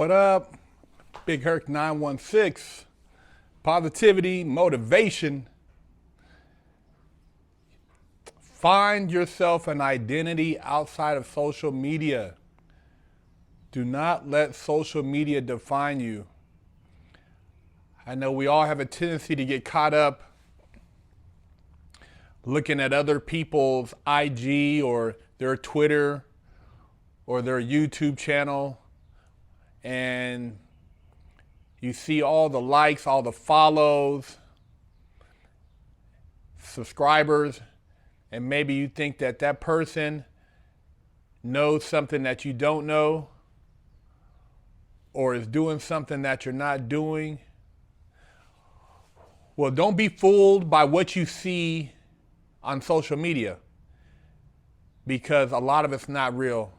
What up? Big Herc916. Positivity, motivation. Find yourself an identity outside of social media. Do not let social media define you. I know we all have a tendency to get caught up looking at other people's IG or their Twitter or their YouTube channel, and you see all the likes, all the follows, subscribers, and maybe you think that that person knows something that you don't know or is doing something that you're not doing. Well, don't be fooled by what you see on social media, because a lot of it's not real.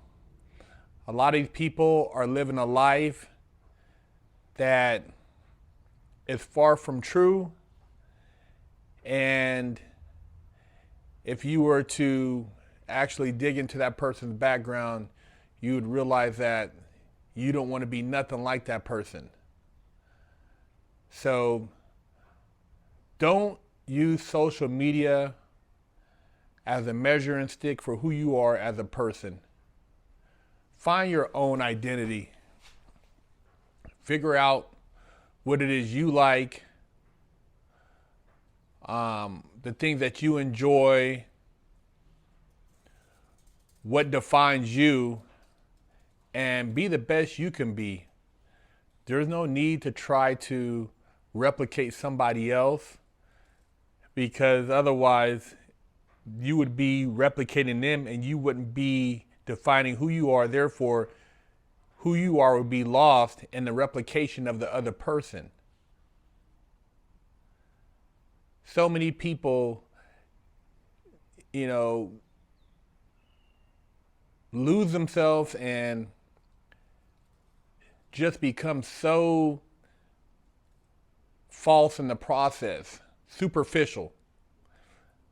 A lot of these people are living a life that is far from true. And if you were to actually dig into that person's background, you would realize that you don't want to be nothing like that person. So don't use social media as a measuring stick for who you are as a person. Find your own identity. Figure out what it is you like, the things that you enjoy, what defines you, and be the best you can be. There's no need to try to replicate somebody else, because otherwise you would be replicating them and you wouldn't be defining who you are. Therefore, who you are would be lost in the replication of the other person. So many people, lose themselves and just become so false in the process, superficial.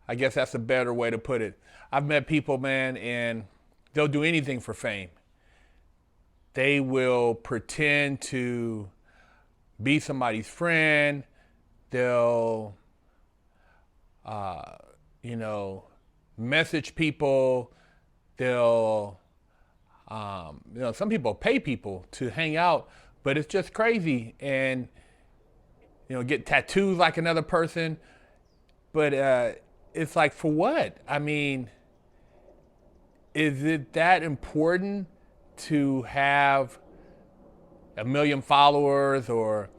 I guess that's a better way to put it. I've met people, man, and they'll do anything for fame. They will pretend to be somebody's friend. They'll, message people. They'll, some people pay people to hang out, but it's just crazy. And, get tattoos like another person. But it's like, for what? I mean, is it that important to have 1 million followers or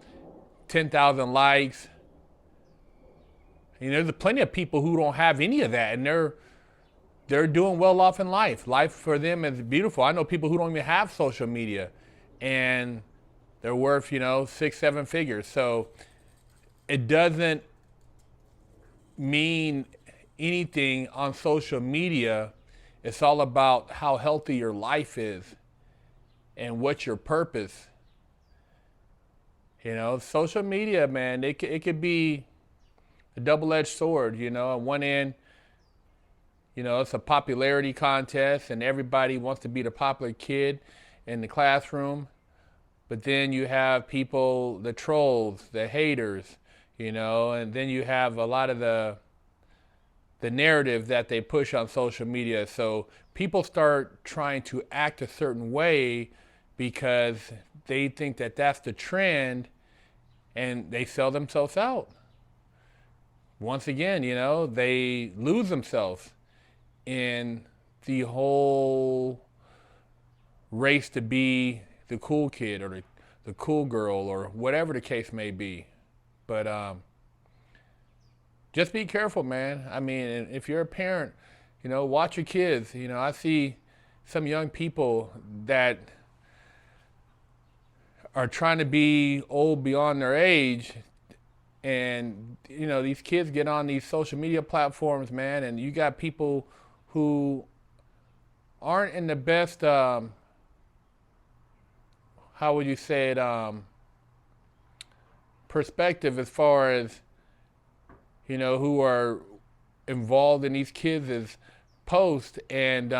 10,000 likes? There's plenty of people who don't have any of that, and they're doing well off in life. Life for them is beautiful. I know people who don't even have social media, and they're worth, 6-7 figures. So it doesn't mean anything on social media. It's all about how healthy your life is and what's your purpose. Social media, man, it could be a double-edged sword. On one end, it's a popularity contest and everybody wants to be the popular kid in the classroom. But then you have people, the trolls, the haters, and then you have a lot of the narrative that they push on social media. So people start trying to act a certain way because they think that that's the trend, and they sell themselves out. Once again, they lose themselves in the whole race to be the cool kid or the cool girl or whatever the case may be. But just be careful, man. I mean, if you're a parent, watch your kids. I see some young people that are trying to be old beyond their age, and these kids get on these social media platforms, man, and you got people who aren't in the best, how would you say it, perspective as far as, who are involved in these kids' posts, and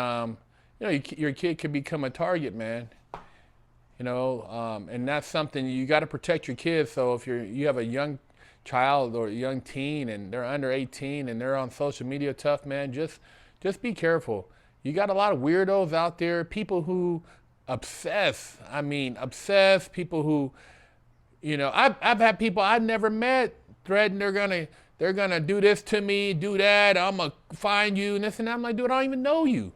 your kid could become a target, man. and that's something you got to protect your kids. So if you have a young child or a young teen and they're under 18 and they're on social media tough, man, just be careful. You got a lot of weirdos out there, people who obsess. I mean, obsess, people who, I've had people I've never met threaten they're gonna do this to me, do that, I'm gonna find you and this and that. I'm like, dude, I don't even know you.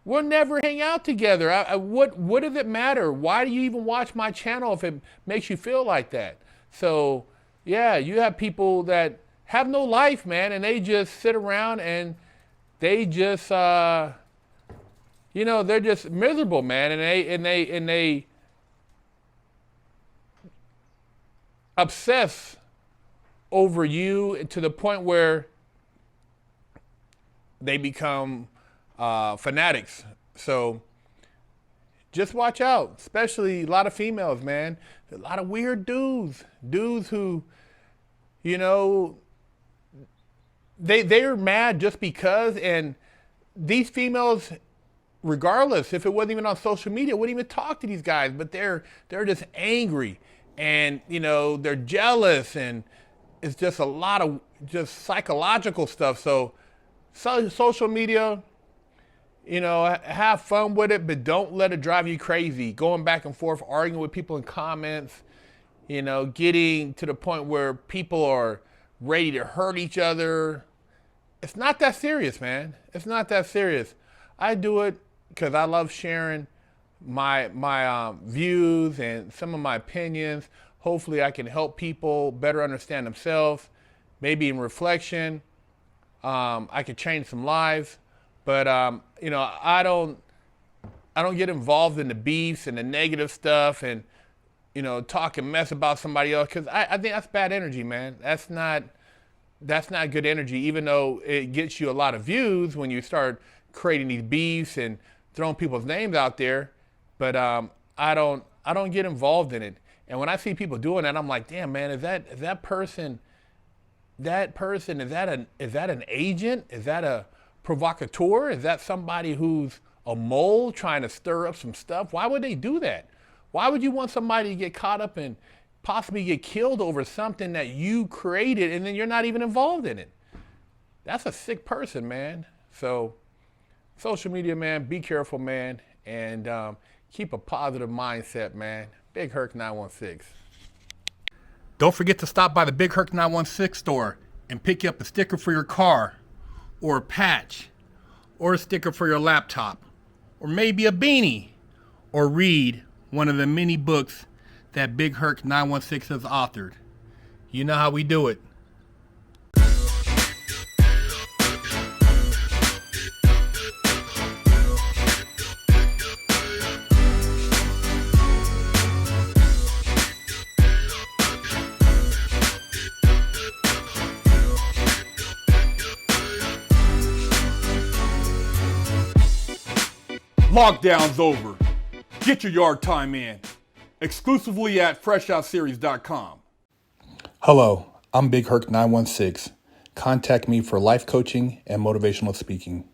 We'll never hang out together. What does it matter? Why do you even watch my channel if it makes you feel like that? So, yeah, you have people that have no life, man, and they just sit around and they just, they're just miserable, man, and they obsess over you to the point where they become fanatics. So just watch out, especially a lot of females, man. A lot of weird dudes who, they're mad just because, and these females, regardless if it wasn't even on social media, wouldn't even talk to these guys, but they're just angry and they're jealous, and it's just a lot of just psychological stuff. So social media, have fun with it, but don't let it drive you crazy. Going back and forth, arguing with people in comments, getting to the point where people are ready to hurt each other. It's not that serious, man. It's not that serious. I do it because I love sharing my views and some of my opinions. Hopefully I can help people better understand themselves. Maybe in reflection, I could change some lives. But I don't get involved in the beefs and the negative stuff and talking mess about somebody else, because I think that's bad energy, man. That's not good energy. Even though it gets you a lot of views when you start creating these beefs and throwing people's names out there, but I don't get involved in it. And when I see people doing that, I'm like, damn, man, is that person is that an agent? Is that a provocateur? Is that somebody who's a mole trying to stir up some stuff? Why would they do that? Why would you want somebody to get caught up and possibly get killed over something that you created and then you're not even involved in it? That's a sick person, man. So social media, man, be careful, man, and keep a positive mindset, man. Big Herc916. Don't forget to stop by the Big Herc916 store and pick up a sticker for your car, or a patch, or a sticker for your laptop, or maybe a beanie, or read one of the many books that Big Herc916 has authored. You know how we do it. Lockdown's over. Get your yard time in. Exclusively at FreshOutSeries.com. Hello, I'm Big Herc916. Contact me for life coaching and motivational speaking.